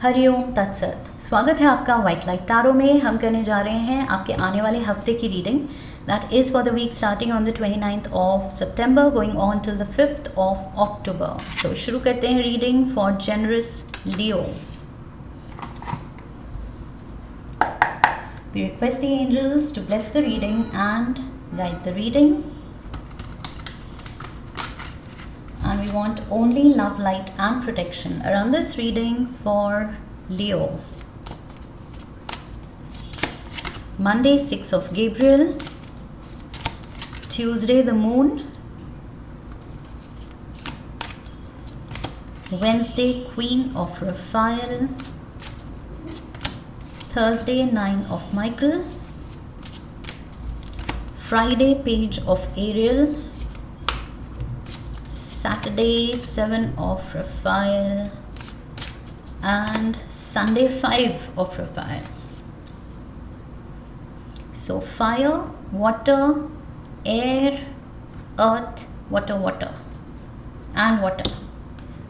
हरिओम तत्सत। स्वागत है आपका व्हाइट लाइट टैरो में। हम करने जा रहे हैं आपके आने वाले हफ्ते की reading. That is for the week starting on the 29th of September going on till the 5th of October. So शुरू करते हैं reading for generous Leo. We request the angels to bless the reading and guide the reading. And we want only love, light and protection around this reading for Leo. Monday 6 of Gabriel, Tuesday the moon, Wednesday Queen of Raphael, Thursday 9 of Michael, Friday Page of Ariel, Saturday 7 of Raphael and Sunday 5 of Raphael. So fire, water, air, earth, water and water.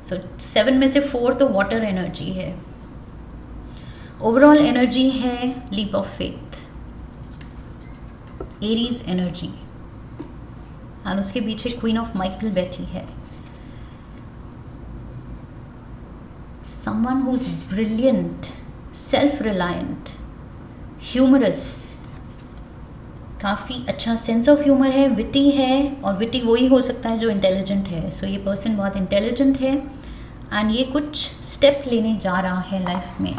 So 7 में से 4 तो water energy है. Overall energy है leap of faith, Aries energy, और उसके पीछे queen of Michael बैठी है. Someone who's brilliant, self-reliant, humorous, काफ़ी अच्छा सेंस ऑफ ह्यूमर है, विटी है, और विटी वही हो सकता है जो इंटेलिजेंट है. सो ये पर्सन बहुत इंटेलिजेंट है एंड ये कुछ स्टेप लेने जा रहा है लाइफ में.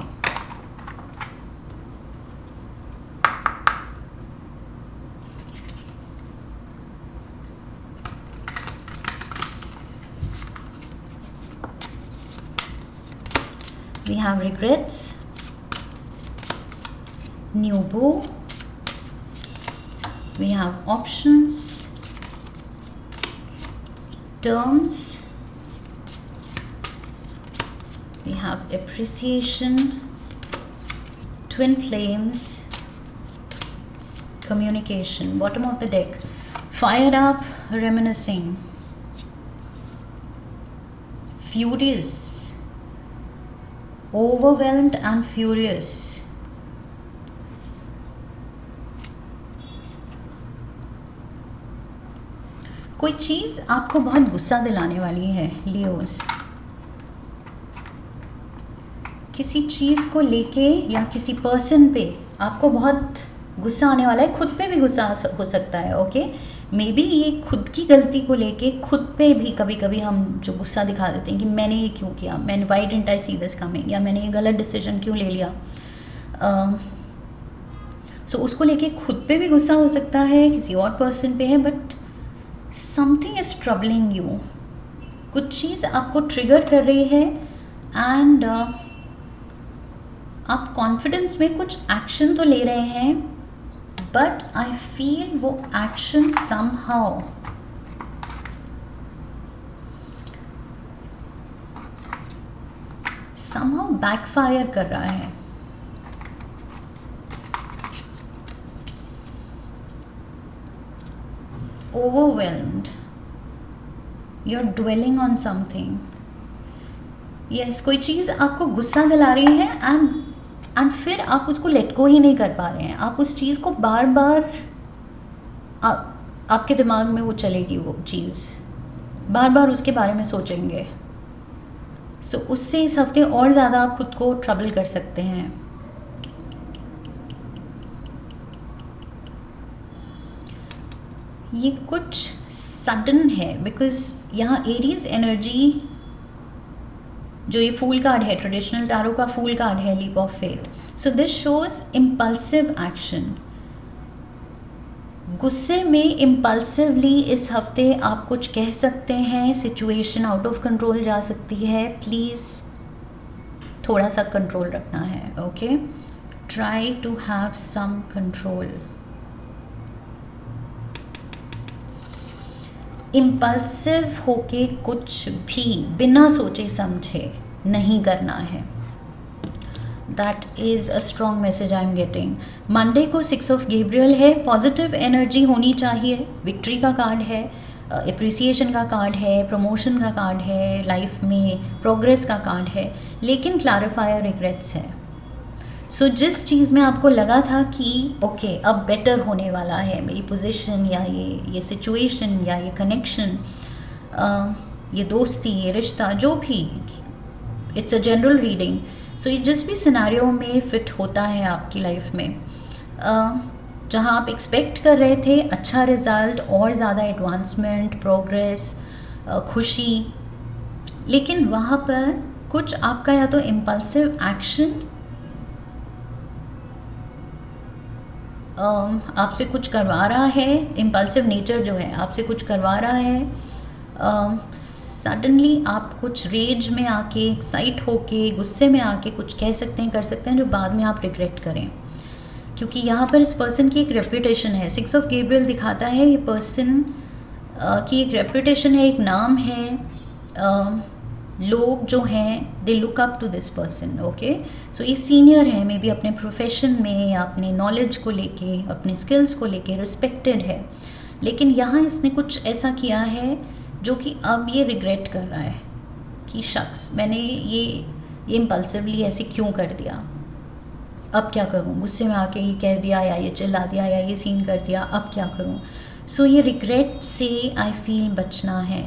We have regrets, new beau, we have options, terms, we have appreciation, twin flames, communication. Bottom of the deck, fired up, reminiscing, furious, overwhelmed and furious. कोई चीज़ आपको बहुत गुस्सा दिलाने वाली है लियोस. किसी चीज़ को लेके या किसी पर्सन पे आपको बहुत गुस्सा आने वाला है. खुद पे भी गुस्सा हो सकता है. ओके, मे बी ये खुद की गलती को लेके खुद पे भी कभी कभी हम जो गुस्सा दिखा देते हैं कि मैंने ये क्यों किया, मैंने Y didn't I see this coming, या मैंने ये गलत डिसीजन क्यों ले लिया. सो उसको लेके खुद पे भी गुस्सा हो सकता है, किसी और पर्सन पे है. But something is troubling you. कुछ चीज़ आपको ट्रिगर कर रही है एंड आप कॉन्फिडेंस में कुछ एक्शन तो ले रहे हैं, बट आई फील वो एक्शन somehow बैकफायर कर रहा है. Overwhelmed, you're dwelling on something. Yes, कोई चीज़ आपको गुस्सा दिला रही है एंड फिर आप उसको लेट गो ही नहीं कर पा रहे हैं. आप उस चीज़ को बार बार आपके दिमाग में वो चलेगी, वो चीज़ बार बार उसके बारे में सोचेंगे. सो उससे इस हफ्ते और ज़्यादा आप खुद को ट्रबल कर सकते हैं. ये कुछ सडन है बिकॉज यहाँ एरीज एनर्जी, जो ये फूल कार्ड है, ट्रेडिशनल टैरो का फूल कार्ड है, leap of faith. So this shows impulsive action. गुस्से में इम्पल्सिवली इस हफ्ते आप कुछ कह सकते हैं. सिचुएशन आउट ऑफ कंट्रोल जा सकती है. प्लीज़ थोड़ा सा कंट्रोल रखना है. Okay, try to have some control. Impulsive होके कुछ भी बिना सोचे समझे नहीं करना है. That is a strong message I am getting. Monday को 6 ऑफ गैब्रियल है. पॉजिटिव एनर्जी होनी चाहिए. विक्ट्री का कार्ड है. अप्रिसिएशन का कार्ड है, प्रमोशन का कार्ड है, लाइफ में प्रोग्रेस का कार्ड है, लेकिन क्लैरिफायर रिग्रेट्स है। सो जिस चीज़ में आपको लगा था कि ओके अब बेटर होने वाला है मेरी पोजीशन या ये सिचुएशन या ये कनेक्शन, ये दोस्ती, ये रिश्ता, जो भी, इट्स अ जनरल रीडिंग। सो ये जिस भी सिनेरियो में फिट होता है आपकी लाइफ में, जहाँ आप एक्सपेक्ट कर रहे थे अच्छा रिज़ल्ट और ज़्यादा एडवांसमेंट, प्रोग्रेस, खुशी, लेकिन वहाँ पर कुछ आपका या तो इम्पल्सिव एक्शन आपसे कुछ करवा रहा है, इम्पल्सिव नेचर जो है आपसे कुछ करवा रहा है, सडनली आप कुछ रेज में आके, एक्साइट होके, गुस्से में आके कुछ कह सकते हैं, कर सकते हैं, जो बाद में आप रिग्रेट करें। क्योंकि यहाँ पर इस पर्सन की एक रेपुटेशन है, 6 ऑफ गेब्रियल दिखाता है ये पर्सन की एक रेपुटेशन है, एक नाम है, लोग जो हैं they look up to this person. Okay, so ये सीनियर है, मे बी अपने प्रोफेशन में या अपने नॉलेज को लेके, अपने स्किल्स को लेके रिस्पेक्टेड है, लेकिन यहाँ इसने कुछ ऐसा किया है जो कि अब ये रिग्रेट कर रहा है कि शख्स मैंने ये इम्पल्सिवली ऐसे क्यों कर दिया, अब क्या करूँ, गुस्से में आके ये कह दिया या ये चिल्ला दिया या ये सीन कर दिया, अब क्या करूँ। सो ये रिग्रेट से आई फील बचना है,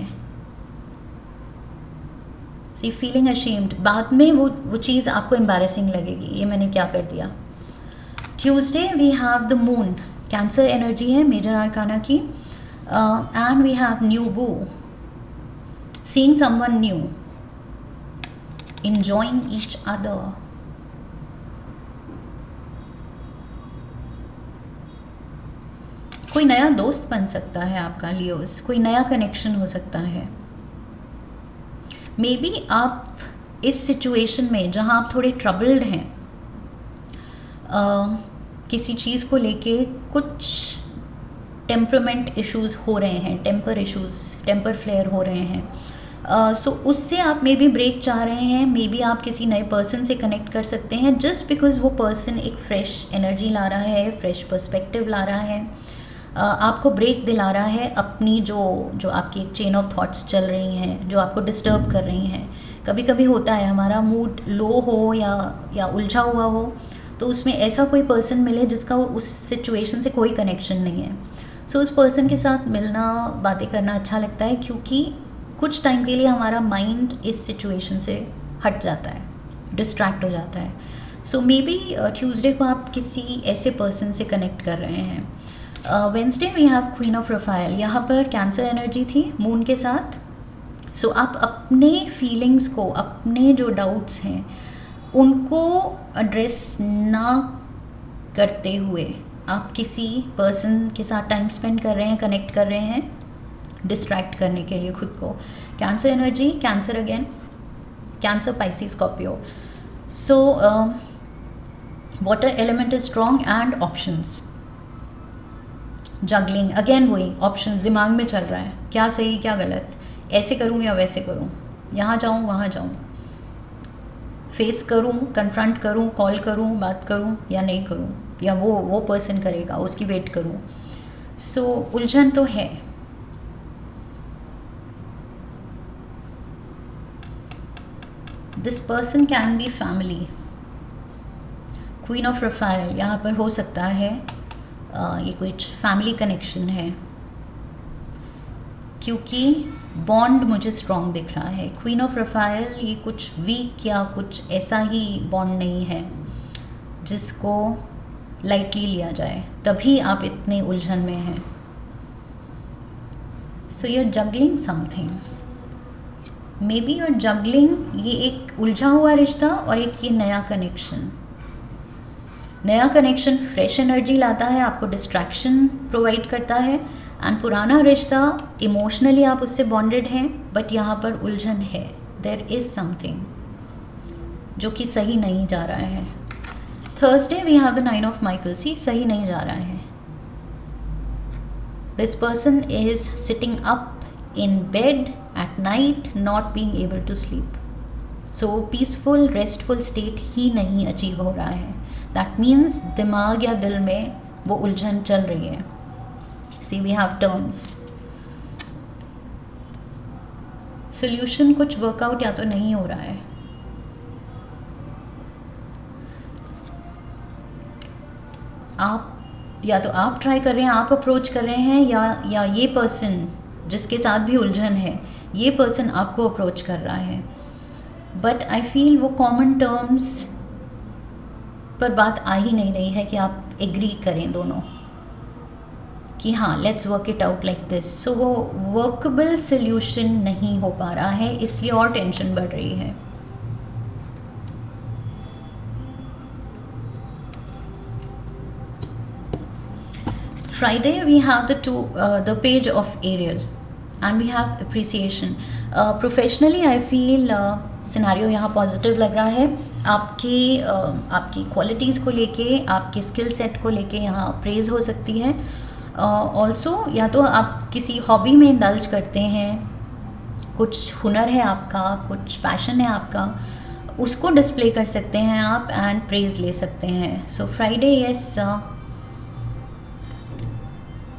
सी फीलिंग अशेम्ड, बाद में वो चीज़ आपको एम्बैरेसिंग लगेगी, ये मैंने क्या कर दिया। Tuesday we have the moon, cancer energy है मेजर आर्काना की, and we have new boo, seeing someone new, enjoying each other, कोई नया दोस्त बन सकता है आपका लियोस, कोई नया कनेक्शन हो सकता है। मे बी आप इस सिचुएशन में जहाँ आप थोड़े ट्रबल्ड हैं, किसी चीज़ को लेके कुछ टेम्परमेंट इश्यूज हो रहे हैं, टेम्पर फ्लेयर हो रहे हैं, सो उससे आप मे बी ब्रेक चाह रहे हैं, मे बी आप किसी नए पर्सन से कनेक्ट कर सकते हैं, जस्ट बिकॉज वो पर्सन एक फ्रेश एनर्जी ला रहा है, फ्रेश पर्सपेक्टिव ला रहा है, आपको ब्रेक दिला रहा है अपनी जो आपकी एक चेन ऑफ थॉट्स चल रही हैं, जो आपको डिस्टर्ब कर रही हैं। कभी कभी होता है हमारा मूड लो हो या उलझा हुआ हो, तो उसमें ऐसा कोई पर्सन मिले जिसका उस सिचुएशन से कोई कनेक्शन नहीं है, सो उस पर्सन के साथ मिलना, बातें करना अच्छा लगता है, क्योंकि कुछ टाइम के लिए हमारा माइंड इस सिचुएशन से हट जाता है, डिस्ट्रैक्ट हो जाता है। सो मे बी ट्यूसडे को आप किसी ऐसे पर्सन से कनेक्ट कर रहे हैं। Wednesday we have queen of Raphael, यहाँ पर कैंसर एनर्जी थी मून के साथ। सो आप अपने फीलिंग्स को, अपने जो डाउट्स हैं उनको एड्रेस ना करते हुए आप किसी पर्सन के साथ टाइम स्पेंड कर रहे हैं, कनेक्ट कर रहे हैं, डिस्ट्रैक्ट करने के लिए खुद को। Cancer energy, cancer again, cancer, Pisces, Scorpio. So water element is strong and options, juggling, again वही ऑप्शंस दिमाग में चल रहा है, क्या सही क्या गलत, ऐसे करूँ या वैसे करूँ, यहाँ जाऊँ वहाँ जाऊँ, फेस करूँ, कन्फ्रंट करूँ, कॉल करूँ, बात करूँ या नहीं करूँ, या वो पर्सन करेगा उसकी वेट करूँ। सो उलझन तो है। This person can be family, queen of Raphael, यहाँ पर हो सकता है ये कुछ फैमिली कनेक्शन है, क्योंकि बॉन्ड मुझे स्ट्रॉन्ग दिख रहा है। क्वीन ऑफ रफायल ये कुछ वीक या कुछ ऐसा ही बॉन्ड नहीं है जिसको लाइटली लिया जाए, तभी आप इतने उलझन में हैं। So you are juggling something, maybe you are juggling, ये एक उलझा हुआ रिश्ता और एक ये नया कनेक्शन। नया कनेक्शन फ्रेश एनर्जी लाता है, आपको डिस्ट्रैक्शन प्रोवाइड करता है, एंड पुराना रिश्ता इमोशनली आप उससे बॉन्डेड हैं, बट यहाँ पर उलझन है, देयर इज़ समथिंग जो कि सही नहीं जा रहा है। Thursday we have the 9 of Michaels, सही नहीं जा रहा है। This person is sitting up in bed at night, not being able to sleep, so peaceful restful state ही नहीं अचीव हो रहा है। दैट मीन्स दिमाग या दिल में वो उलझन चल रही है। सी वी हैव टर्न्स, सोल्यूशन कुछ वर्कआउट या तो नहीं हो रहा है, आप या तो आप ट्राई कर रहे हैं, आप अप्रोच कर रहे हैं, या ये पर्सन जिसके साथ भी उलझन है ये पर्सन आपको अप्रोच कर रहा है। बट आई फील वो कॉमन टर्म्स पर बात आ ही नहीं रही है कि आप एग्री करें दोनों कि हाँ let's work it out like this. So वो वर्कबल सोल्यूशन नहीं हो पा रहा है, इसलिए और टेंशन बढ़ रही है। Friday we have the page of Ariel and we have appreciation. Professionally I feel scenario यहाँ पॉजिटिव लग रहा है। आपकी क्वालिटीज़ को लेके, आपके स्किल सेट को लेके यहाँ प्रेज़ हो सकती है। ऑल्सो या तो आप किसी हॉबी में इंडल्ज करते हैं, कुछ हुनर है आपका, कुछ पैशन है आपका, उसको डिस्प्ले कर सकते हैं आप एंड प्रेज़ ले सकते हैं। सो फ्राइडे यस,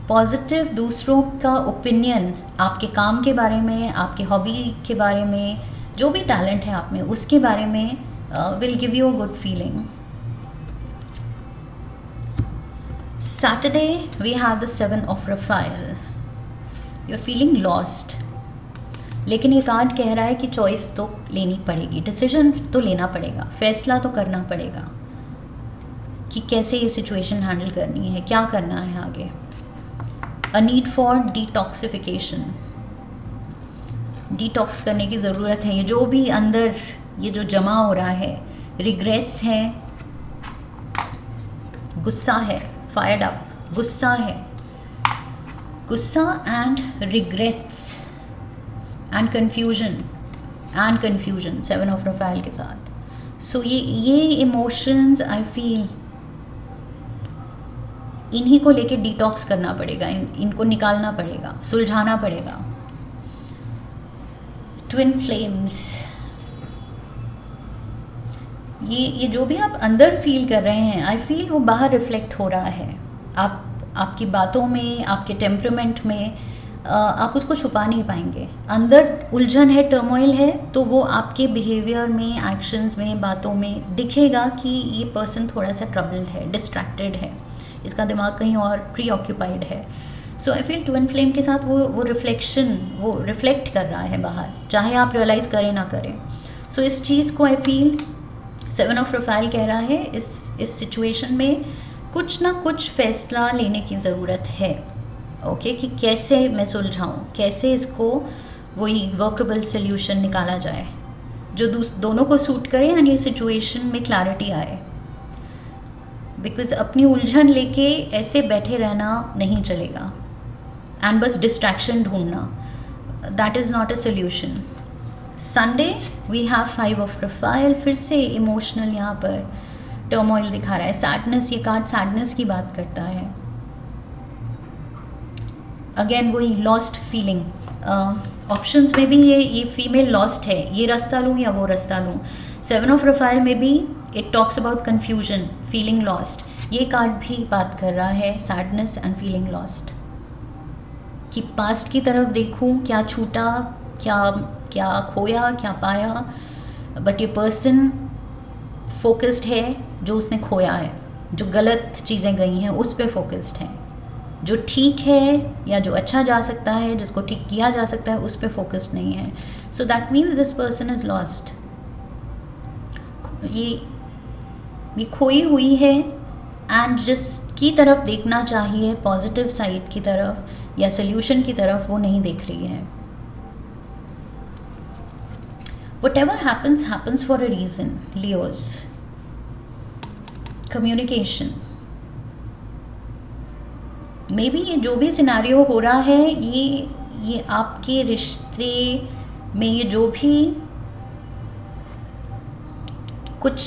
पॉजिटिव दूसरों का ओपिनियन आपके काम के बारे में, आपके हॉबी के बारे में, जो भी टैलेंट है आप में उसके बारे में will give you a good feeling. Saturday we have the 7 of Raphael. You are feeling lost, लेकिन ये कार्ड कह रहा है कि चॉइस तो लेनी पड़ेगी, डिसीजन तो लेना पड़ेगा, फैसला तो करना पड़ेगा कि कैसे ये सिचुएशन हैंडल करनी है, क्या करना है आगे। A need for detoxification, detox करने की ज़रूरत है। ये जो भी अंदर ये जो जमा हो रहा है, रिग्रेट्स है, गुस्सा है, फायर्ड अप गुस्सा है, गुस्सा and regrets and confusion 7 of Rafale के साथ। सो ये इमोशंस आई फील इन्हीं को लेके डिटॉक्स करना पड़ेगा, इनको निकालना पड़ेगा, सुलझाना पड़ेगा। ट्विन फ्लेम्स, ये जो भी आप अंदर फील कर रहे हैं आई फील वो बाहर रिफ्लेक्ट हो रहा है। आपकी बातों में, आपके टेम्परामेंट में, आप उसको छुपा नहीं पाएंगे। अंदर उलझन है, टर्मोइल है, तो वो आपके बिहेवियर में, एक्शंस में, बातों में दिखेगा कि ये पर्सन थोड़ा सा ट्रबल्ड है, डिस्ट्रैक्टेड है, इसका दिमाग कहीं और प्री-ऑक्यूपाइड है। सो आई फील ट्विन फ्लेम के साथ वो रिफ्लेक्शन, वो रिफ्लेक्ट कर रहा है बाहर, चाहे आप रियलाइज़ करें ना करें। सो इस चीज़ को आई फील 7 ऑफ रफाइल कह रहा है, इस सिचुएशन में कुछ ना कुछ फैसला लेने की ज़रूरत है। ओके कि कैसे मैं सुलझाऊँ, कैसे इसको वही वर्कबल सोल्यूशन निकाला जाए जो दोनों को सूट करे एंड ये सिचुएशन में क्लैरिटी आए। बिकॉज अपनी उलझन लेके ऐसे बैठे रहना नहीं चलेगा एंड बस डिस्ट्रैक्शन ढूंढना, that is not a solution. Sunday we have 5 of Raphael, फिर से इमोशनल यहाँ पर टर्मोइल दिखा रहा है, सैडनेस, ये कार्ड सैडनेस की बात करता है। अगेन वही लॉस्ट फीलिंग, ऑप्शंस में भी ये फीमेल लॉस्ट है, ये रास्ता लूँ या वो रास्ता लूँ। 7 ऑफ रफाइल में भी it talks about confusion, feeling lost. ये कार्ड भी बात कर रहा है सैडनेस एंड फीलिंग लॉस्ट, कि पास्ट की तरफ देखूं, क्या छूटा, क्या खोया, क्या पाया। बट ये पर्सन फोकस्ड है जो उसने खोया है, जो गलत चीज़ें गई हैं उस पे फोकस्ड है, जो ठीक है या जो अच्छा जा सकता है, जिसको ठीक किया जा सकता है उस पे फोकस्ड नहीं है। So that means this person is lost. ये खोई हुई है एंड जिसकी तरफ देखना चाहिए, पॉजिटिव साइड की तरफ या सोल्यूशन की तरफ, वो नहीं देख रही है। Whatever happens, happens for a reason, Leos. Communication. Maybe ये जो भी सिनेरियो हो रहा है, ये आपके रिश्ते में ये जो भी कुछ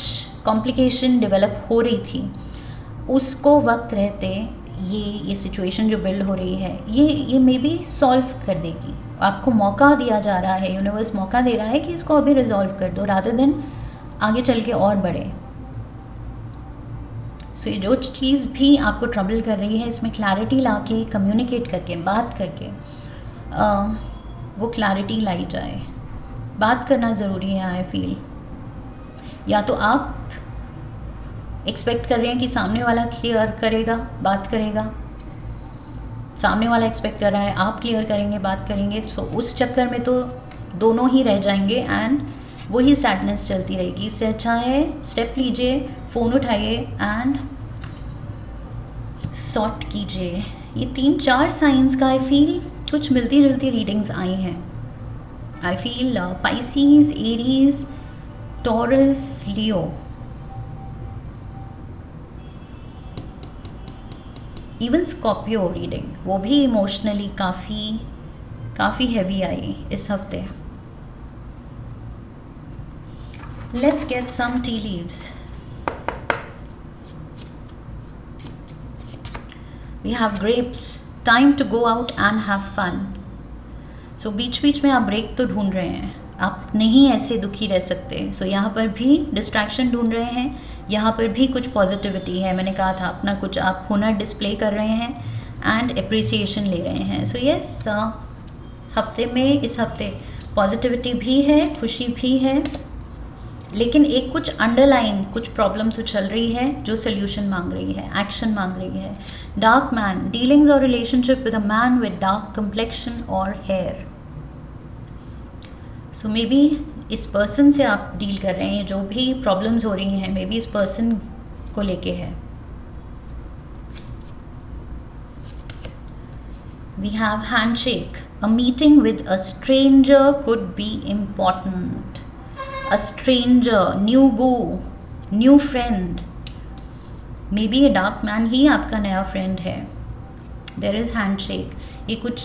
कॉम्प्लिकेशन डेवलप हो रही थी, उसको वक्त रहते ये सिचुएशन जो बिल्ड हो रही है, ये मे बी सॉल्व कर देगी। आपको मौका दिया जा रहा है, यूनिवर्स मौका दे रहा है कि इसको अभी रिजॉल्व कर दो, रादर देन आगे चल के और बढ़े। सो ये जो चीज़ भी आपको ट्रबल कर रही है, इसमें क्लैरिटी लाके, कम्युनिकेट करके, बात करके वो क्लैरिटी लाई जाए। बात करना ज़रूरी है आई फील। या तो आप एक्सपेक्ट कर रहे हैं कि सामने वाला क्लियर करेगा, बात करेगा, सामने वाला एक्सपेक्ट कर रहा है आप क्लियर करेंगे, बात करेंगे। सो उस चक्कर में तो दोनों ही रह जाएंगे एंड वही सैडनेस चलती रहेगी। इससे अच्छा है स्टेप लीजिए, फ़ोन उठाइए एंड सॉर्ट कीजिए। ये 3-4 साइंस का आई फील कुछ मिलती जुलती रीडिंग्स आई हैं। I feel Pisces, Aries, Taurus, Leo. Even Scorpio reading, वो भी इमोशनली काफ़ी हैवी आई इस हफ्ते। Let's get some tea leaves. We have grapes, time to go out and have fun. So बीच बीच में आप ब्रेक तो ढूंढ रहे हैं, आप नहीं ऐसे दुखी रह सकते। सो यहाँ पर भी डिस्ट्रैक्शन ढूंढ रहे हैं, यहाँ पर भी कुछ पॉजिटिविटी है। मैंने कहा था अपना कुछ आप हुनर डिस्प्ले कर रहे हैं एंड अप्रिसिएशन ले रहे हैं। सो यस, हफ्ते में इस हफ्ते पॉजिटिविटी भी है, खुशी भी है, लेकिन एक कुछ अंडरलाइन कुछ प्रॉब्लम तो चल रही है जो सोल्यूशन मांग रही है, एक्शन मांग रही है। डार्क मैन, डीलिंग्स और relationship with a man with dark complexion और हेयर। सो मे बी इस पर्सन से आप डील कर रहे हैं, जो भी प्रॉब्लम्स हो रही हैं मे बी इस पर्सन को लेके है। We have handshake, a meeting with a stranger could be important. A stranger, new boo, new friend. Maybe a dark man ही आपका नया friend है। There is handshake. ये कुछ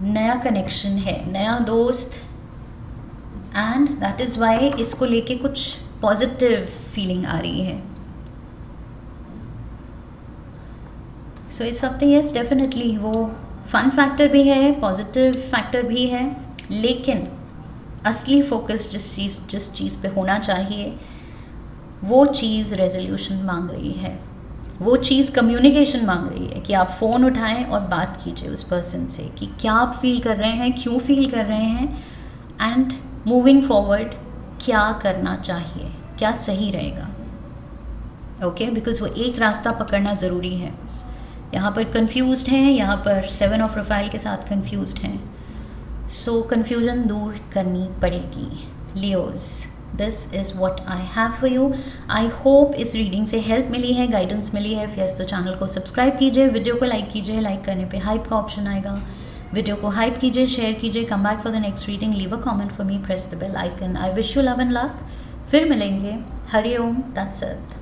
नया connection है, नया दोस्त, and that is why इसको लेके कुछ positive feeling आ रही है। So इस हफ्ते yes definitely वो fun factor भी है, positive factor भी है, लेकिन असली फोकस जिस चीज़ पे होना चाहिए वो चीज़ रेजोल्यूशन मांग रही है, वो चीज़ कम्युनिकेशन मांग रही है कि आप फ़ोन उठाएं और बात कीजिए उस पर्सन से कि क्या आप फील कर रहे हैं, क्यों फील कर रहे हैं, एंड मूविंग फॉरवर्ड क्या करना चाहिए, क्या सही रहेगा। ओके, बिकॉज वो एक रास्ता पकड़ना ज़रूरी है। यहाँ पर कन्फ्यूज्ड हैं, यहाँ पर 7 ऑफ प्रोफाइल के साथ कन्फ्यूज्ड हैं। सो कन्फ्यूजन दूर करनी पड़ेगी। Leos, this is what I have for you. I hope इस रीडिंग से हेल्प मिली है, गाइडेंस मिली है। यस तो चैनल को सब्सक्राइब कीजिए, वीडियो को लाइक कीजिए, लाइक करने पे हाइप का ऑप्शन आएगा, वीडियो को हाइप कीजिए, शेयर कीजिए। Come back for the next reading, leave a comment for me, press the bell icon. I wish you love and luck. फिर मिलेंगे। Hari Om, that's it.